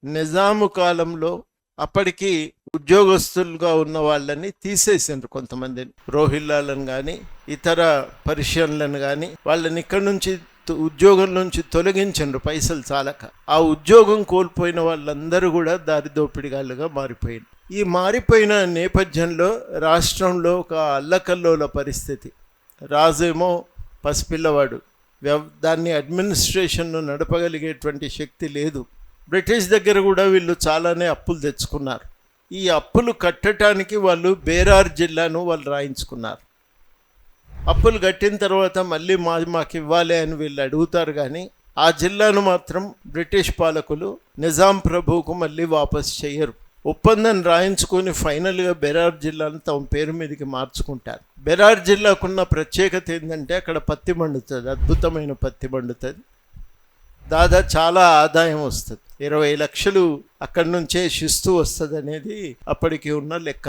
నిజాము కాలంలో అప్పటికి ఉద్యోగస్తులుగా ఉన్న వాళ్ళని తీసేసిండ్రు. కొంతమందిని రోహిల్లాలను కానీ ఇతర పర్షియన్లను కానీ వాళ్ళని ఇక్కడి నుంచి ఉద్యోగం నుంచి తొలగించండ్రు పైసలు చాలక. ఆ ఉద్యోగం కోల్పోయిన వాళ్ళందరూ కూడా దారిదోపిడిగాళ్ళుగా మారిపోయింది. ఈ మారిపోయిన నేపథ్యంలో రాష్ట్రంలో ఒక అల్లకల్లోల పరిస్థితి. రాజేమో పసిపిల్లవాడు, దాన్ని అడ్మినిస్ట్రేషన్ను నడపగలిగేటువంటి శక్తి లేదు. బ్రిటిష్ దగ్గర కూడా వీళ్ళు చాలానే అప్పులు తెచ్చుకున్నారు. ఈ అప్పులు కట్టడానికి వాళ్ళు బేరార్ జిల్లాను వాళ్ళు రాయించుకున్నారు. అప్పులు కట్టిన తర్వాత మళ్ళీ మాకు ఇవ్వాలి అని వీళ్ళు అడుగుతారు, కానీ ఆ జిల్లాను మాత్రం బ్రిటిష్ పాలకులు నిజాం ప్రభువుకు మళ్ళీ వాపస్ చేయరు. ఒప్పందం రాయించుకొని ఫైనల్గా బెరార్ జిల్లాను తమ పేరు మీదకి మార్చుకుంటారు. బెరార్ జిల్లాకున్న ప్రత్యేకత ఏంటంటే అక్కడ పత్తి పండుతుంది, అద్భుతమైన పత్తి పండుతుంది. దాదాపు చాలా ఆదాయం వస్తుంది. 20 లక్షలు అక్కడి నుంచే శిస్తు వస్తుంది అనేది అప్పటికి ఉన్న లెక్క.